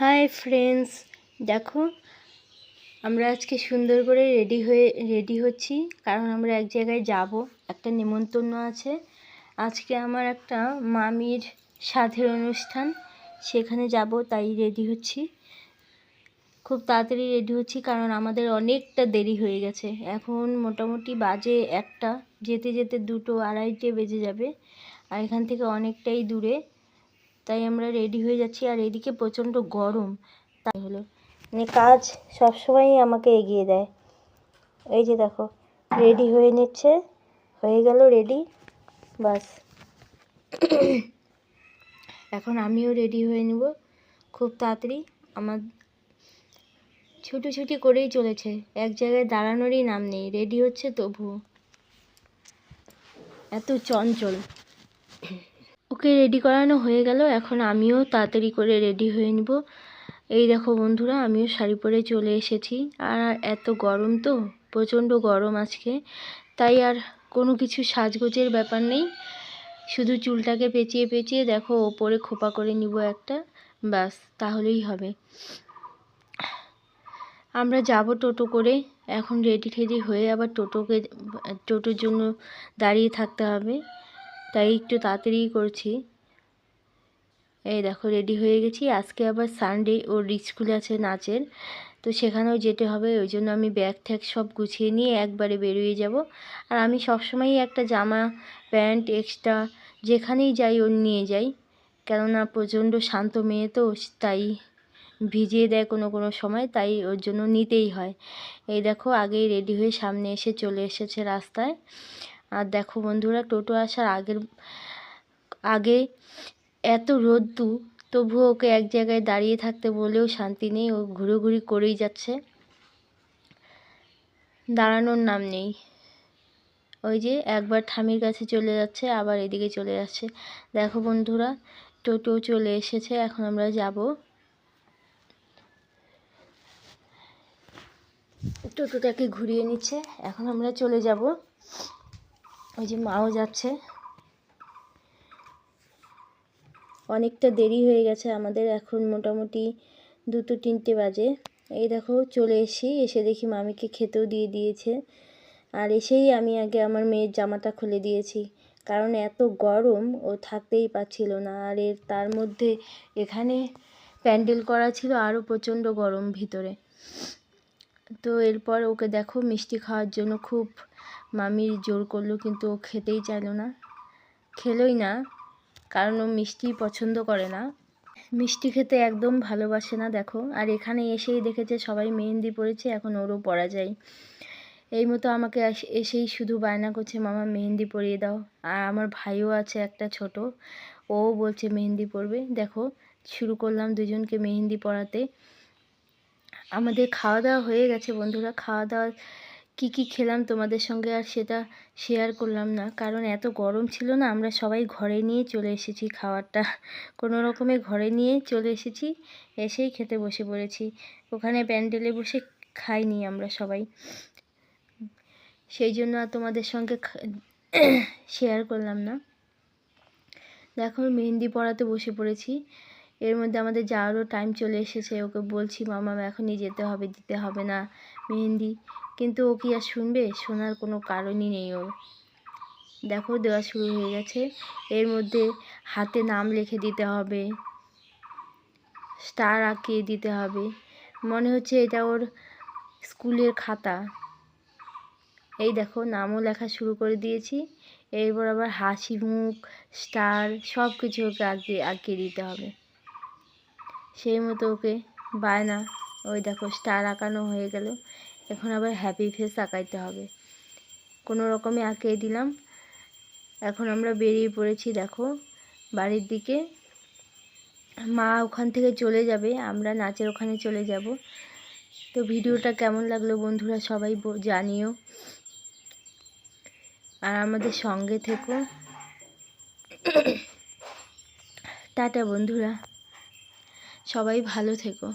Hi friends, দেখো আমরা আজকে সুন্দর করে রেডি হচ্ছি, কারণ আমরা এক জায়গায় যাব, একটা নেমন্তন্ন আছে। আজকে আমার একটা মামির সাধের অনুষ্ঠান, সেখানে যাব, তাই রেডি হচ্ছি। খুব তাড়াতাড়ি রেডি হচ্ছি কারণ আমাদের অনেকটা দেরি হয়ে গেছে। এখন মোটামুটি বাজে 1টা, যেতে যেতে 2টো 2:30 বেজে যাবে, আর এখান থেকে অনেকটাই দূরে, তাই আমরা রেডি হয়ে যাচ্ছি। আর এদিকে প্রচণ্ড গরম, তাই হলো মানে কাজ সবসময়ই আমাকে এগিয়ে দেয়। এই যে দেখো রেডি হয়ে নিচ্ছে, হয়ে গেল রেডি, বাস। এখন আমিও রেডি হয়ে নেব খুব তাড়াতাড়ি। আমার ছুটি করেই চলেছে, এক জায়গায় দাঁড়ানোরই নাম নেই, রেডি হচ্ছে তবুও, এত চঞ্চল। ওকে রেডি করানো হয়ে গেল, এখন আমিও তাড়াতাড়ি করে রেডি হয়ে নিব। এই দেখো বন্ধুরা, আমিও শাড়ি পরে চলে এসেছি। আর এত গরম তো, প্রচণ্ড গরম আজকে, তাই আর কোনো কিছু সাজগোজের ব্যাপার নেই, শুধু চুলটাকে পেঁচিয়ে দেখো ওপরে খোপা করে নিব একটা, ব্যাস, তাহলেই হবে। আমরা যাব টোটো করে, এখন রেডি হয়ে আবার টোটোর জন্য দাঁড়িয়ে থাকতে হবে, তাই একটু তাড়াতাড়ি করছি। এই দেখো রেডি হয়ে গেছি। আজকে আবার সানডে, ওর স্কুল আছে নাচের, তো সেখানেও যেতে হবে, ওই জন্য আমি ব্যাগ ট্যাগ সব গুছিয়ে নিয়ে একবারে বেরিয়ে যাব। আর আমি সবসময়ই একটা জামা প্যান্ট এক্সট্রা যেখানেই যাই ওর নিয়ে যাই, কেননা প্রচণ্ড শান্ত মেয়ে তো, তাই ভিজিয়ে দেয় কোনো সময়, তাই ওর জন্য নিতেই হয়। এই দেখো আগেই রেডি হয়ে সামনে এসে চলে এসেছে রাস্তায়। আর দেখো বন্ধুরা, টোটো আসার আগে এত রোদ্দুর, তবুও ওকে এক জায়গায় দাঁড়িয়ে থাকতে বলেও শান্তি নেই, ও ঘুরোঘুরি করেই যাচ্ছে, দাঁড়ানোর নাম নেই। ওই যে একবার ঠামির কাছে চলে যাচ্ছে, আবার এদিকে চলে যাচ্ছে। দেখো বন্ধুরা, টোটো চলে এসেছে, এখন আমরা যাব। টোটোটাকে ঘুরিয়ে নিচ্ছে, এখন আমরা চলে যাব। ওই যে মাও যাচ্ছে। অনেকটা দেরি হয়ে গেছে আমাদের, এখন মোটামুটি 2-3টে বাজে। এই দেখো চলে এসে দেখি মামিকে খেতেও দিয়ে দিয়েছে। আর এসেই আমি আগে আমার মেয়ের জামাটা খুলে দিয়েছি, কারণ এত গরম ও থাকতেই পারছিল না। আর তার মধ্যে এখানে প্যান্ডেল করা ছিল, আরও প্রচণ্ড গরম ভিতরে। তো এরপর ওকে দেখো মিষ্টি খাওয়ার জন্য খুব মামির জোর করলো, কিন্তু ও খেতেই চাইলো না, খেলোই না, কারণ ও মিষ্টি পছন্দ করে না, মিষ্টি খেতে একদম ভালোবাসে না। দেখো, আর এখানে এসেই দেখেছে সবাই মেহেন্দি পড়েছে, এখন ওরও পরা যায়। এই মতো আমাকে এসেই শুধু বায়না করছে, মামা মেহেন্দি পরিয়ে দাও। আর আমার ভাইও আছে একটা ছোট, ও বলছে মেহেন্দি পরবে। দেখো শুরু করলাম দুজনকে মেহেন্দি পরাতে। আমাদের খাওয়া দাওয়া হয়ে গেছে বন্ধুরা। খাওয়া দাওয়া কী খেলাম তোমাদের সঙ্গে আর সেটা শেয়ার করলাম না, কারণ এত গরম ছিল না। আমরা সবাই ঘরে নিয়ে চলে এসেছি খাবারটা, কোনো রকমে ঘরে নিয়ে চলে এসেছি, এসেই খেতে বসে পড়েছি। ওখানে প্যান্ডেলে বসে খাইনি আমরা সবাই, সেই জন্য আর তোমাদের সঙ্গে শেয়ার করলাম না। দেখো মেহেন্দি পরাতে বসে পড়েছি, এর মধ্যে আমাদের যাওয়ারও টাইম চলে এসেছে। ওকে বলছি মামা এখনই যেতে হবে, দিতে হবে না মেহেন্দি, কিন্তু ও কি আর শুনবে, শোনার কোনো কারণই নেই ওর। দেখো দেওয়া শুরু হয়ে গেছে, এর মধ্যে হাতে নাম লিখে দিতে হবে, স্টার আঁকিয়ে দিতে হবে, মনে হচ্ছে এটা ওর স্কুলের খাতা। এই দেখো নামও লেখা শুরু করে দিয়েছি, এরপর আবার হাসি মুখ, স্টার, সব কিছু ওকে আঁকিয়ে দিতে হবে। সেই মতো ওকে বায়না। ওই দেখো স্টার আঁকানো হয়ে গেল, এখন আবার হ্যাপি ফেস আঁকাইতে হবে। কোনো রকমে আঁকিয়ে দিলাম। এখন আমরা বেরিয়ে পড়েছি দেখো বাড়ির দিকে। মা ওখান থেকে চলে যাবে, আমরা নাচের ওখানে চলে যাব। তো ভিডিওটা কেমন লাগলো বন্ধুরা সবাই জানিও, আর আমাদের সঙ্গে থেকো। টাটা বন্ধুরা, সবাই ভালো থেকো।